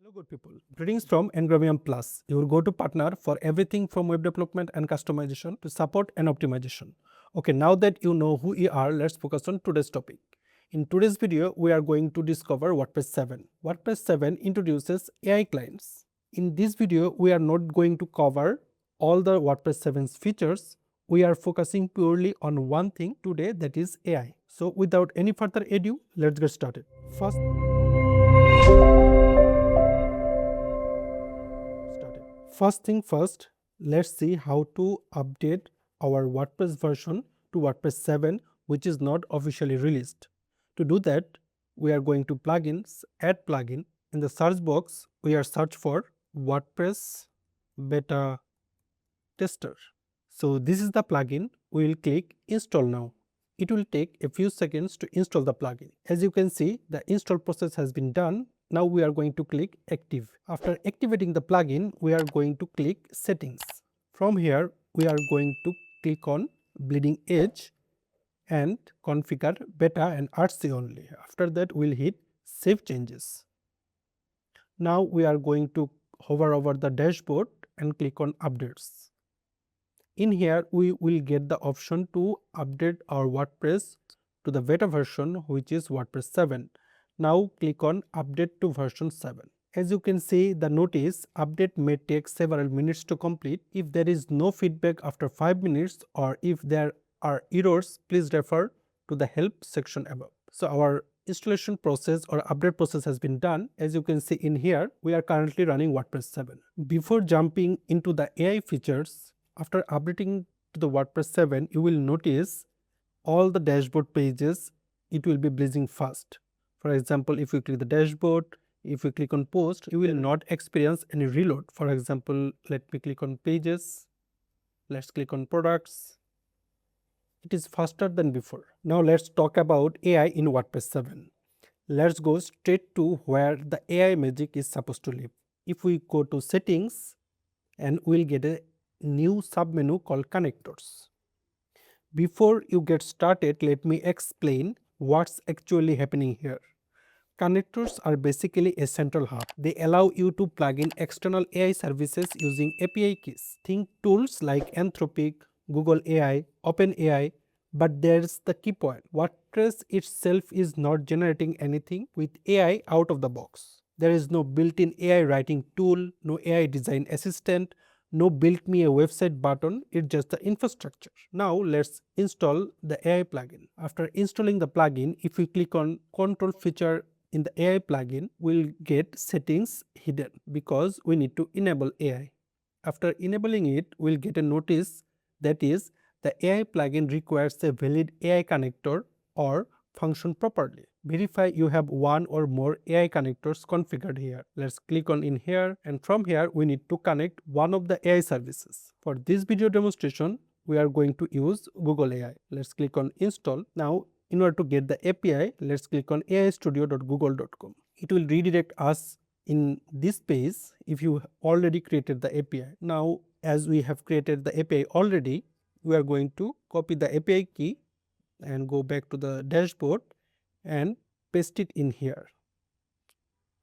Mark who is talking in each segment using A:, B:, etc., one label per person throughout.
A: Hello good people, greetings from Engramium Plus, your go-to partner for everything from web development and customization to support and optimization. Okay, now that you know who we are, let's focus on today's topic. In today's video, we are going to discover WordPress 7. WordPress 7 introduces AI clients. In this video, we are not going to cover all the WordPress 7's features. We are focusing purely on one thing today, that is AI. So without any further ado, let's get started. First thing first, let's see how to update our WordPress version to WordPress 7, which is not officially released. To do that, we are going to plugins, add plugin. In the search box, we are search for WordPress beta tester. So this is the plugin. We will click install now. It will take a few seconds to install the plugin. As you can see, the install process has been done. Now we are going to click active. After activating the plugin, we are going to click settings. From here, we are going to click on bleeding edge and configure beta and RC only. After that, we'll hit save changes. Now we are going to hover over the dashboard and click on updates. In here, we will get the option to update our WordPress to the beta version, which is WordPress 7. Now click on update to version 7. As you can see, the notice update may take several minutes to complete. If there is no feedback after 5 minutes or if there are errors, please refer to the help section above. So our installation process or update process has been done. As you can see in here, we are currently running WordPress 7. Before jumping into the AI features, after updating to the WordPress 7, you will notice all the dashboard pages, it will be blazing fast. For example, if you click the dashboard, if you click on post, you will not experience any reload. For example, let me click on pages. Let's click on products. It is faster than before. Now let's talk about AI in WordPress 7. Let's go straight to where the AI magic is supposed to live. If we go to settings, and we'll get a new submenu called connectors. Before you get started, let me explain what's actually happening here. Connectors are basically a central hub. They allow you to plug in external AI services using API keys. Think tools like Anthropic, Google AI, OpenAI, but there's the key point. WordPress itself is not generating anything with AI out of the box. There is no built-in AI writing tool, no AI design assistant, no build me a website button, it's just the infrastructure. Now let's install the AI plugin. After installing the plugin, if we click on control feature in the AI plugin, we'll get settings hidden because we need to enable AI. After enabling it, we'll get a notice that is the AI plugin requires a valid AI connector or function properly. Verify you have one or more AI connectors configured here. Let's click on in here, and from here we need to connect one of the AI services. For this video demonstration, we are going to use Google AI. Let's click on install. Now in order to get the API, let's click on aistudio.google.com. It will redirect us in this page if you already created the API. Now as we have created the API already, we are going to copy the API key and go back to the dashboard and paste it in here.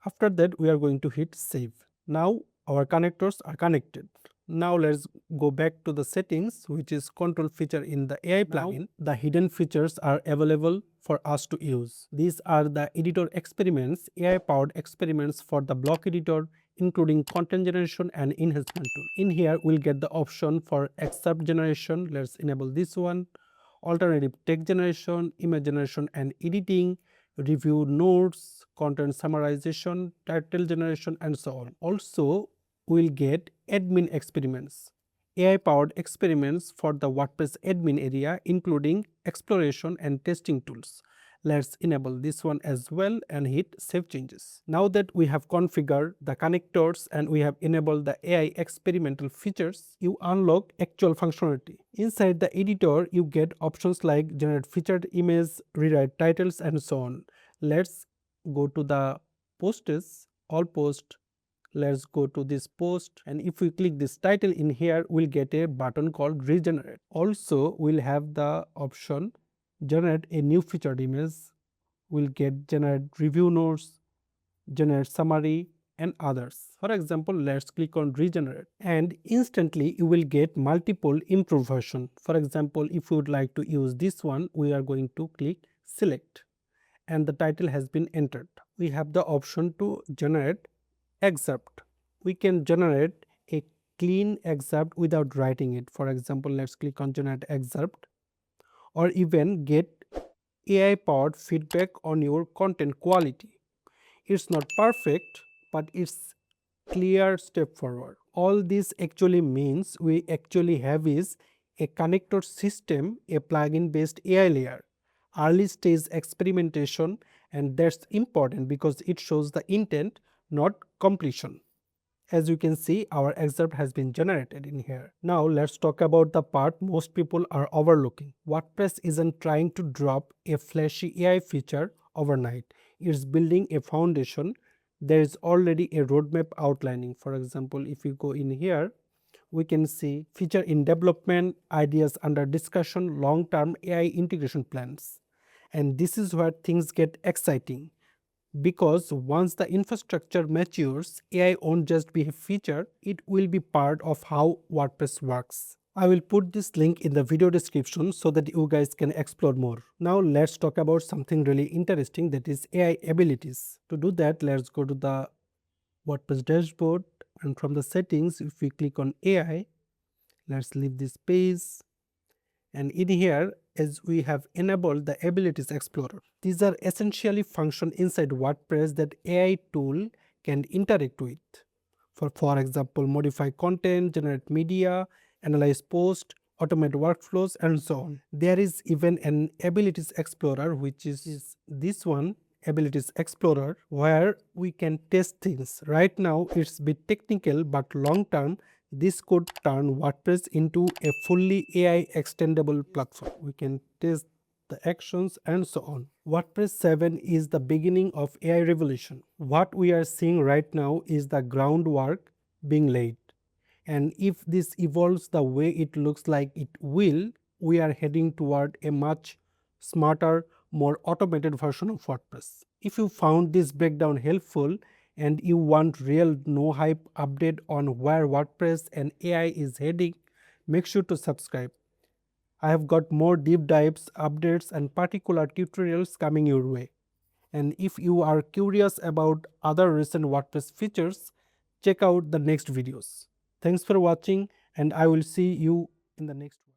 A: After that, we are going to hit save. Now our connectors are connected. Now let's go back to the settings, which is control feature in the AI plugin. The hidden features are available for us to use. These are the editor experiments, AI powered experiments for the block editor, including content generation and enhancement tool. In here, we'll get the option for excerpt generation. Let's enable this one. Alternative text generation, image generation and editing, review notes, content summarization, title generation, and so on. Also, we'll get admin experiments, AI powered experiments for the WordPress admin area, including exploration and testing tools. Let's enable this one as well and hit save changes. Now that we have configured the connectors and we have enabled the AI experimental features, you unlock actual functionality. Inside the editor, you get options like generate featured image, rewrite titles, and so on. Let's go to the posts, all post. Let's go to this post, and if we click this title in here, we'll get a button called regenerate. Also, we'll have the option generate a new featured image. We'll get generate review notes, generate summary, and others. For example, let's click on regenerate and instantly you will get multiple improved version. For example, if you would like to use this one, we are going to click select and the title has been entered. We have the option to generate excerpt. We can generate a clean excerpt without writing it. For example, let's click on generate excerpt, or even get AI powered feedback on your content quality. It's not perfect, but it's clear step forward. All this actually means we actually have is a connector system, a plugin based AI layer, early stage experimentation, and that's important because it shows the intent, not completion. As you can see, our excerpt has been generated in here. Now let's talk about the part most people are overlooking. WordPress isn't trying to drop a flashy AI feature overnight. It's building a foundation. There is already a roadmap outlining. For example, if you go in here, we can see feature in development, ideas under discussion, long-term AI integration plans. And this is where things get exciting, because once the infrastructure matures, AI won't just be a feature, it will be part of how WordPress works. I will put this link in the video description so that you guys can explore more. Now let's talk about something really interesting, that is AI abilities. To do that, let's go to the WordPress dashboard, and from the settings, if we click on AI, let's leave this page, and in here, as we have enabled the abilities explorer. These are essentially functions inside WordPress that AI tool can interact with. For example, modify content, generate media, analyze post, automate workflows, and so on. There is even an abilities explorer, which is this one, abilities explorer, where we can test things. Right now it's a bit technical, but long term this could turn WordPress into a fully AI extendable platform. We can test the actions and so on. WordPress 7 is the beginning of AI revolution. What we are seeing right now is the groundwork being laid. And if this evolves the way it looks like it will, we are heading toward a much smarter, more automated version of WordPress. If you found this breakdown helpful and you want real no hype update on where WordPress and AI is heading, make sure to subscribe. I have got more deep dives, updates, and particular tutorials coming your way. And if you are curious about other recent WordPress features, check out the next videos. Thanks for watching, and I will see you in the next one.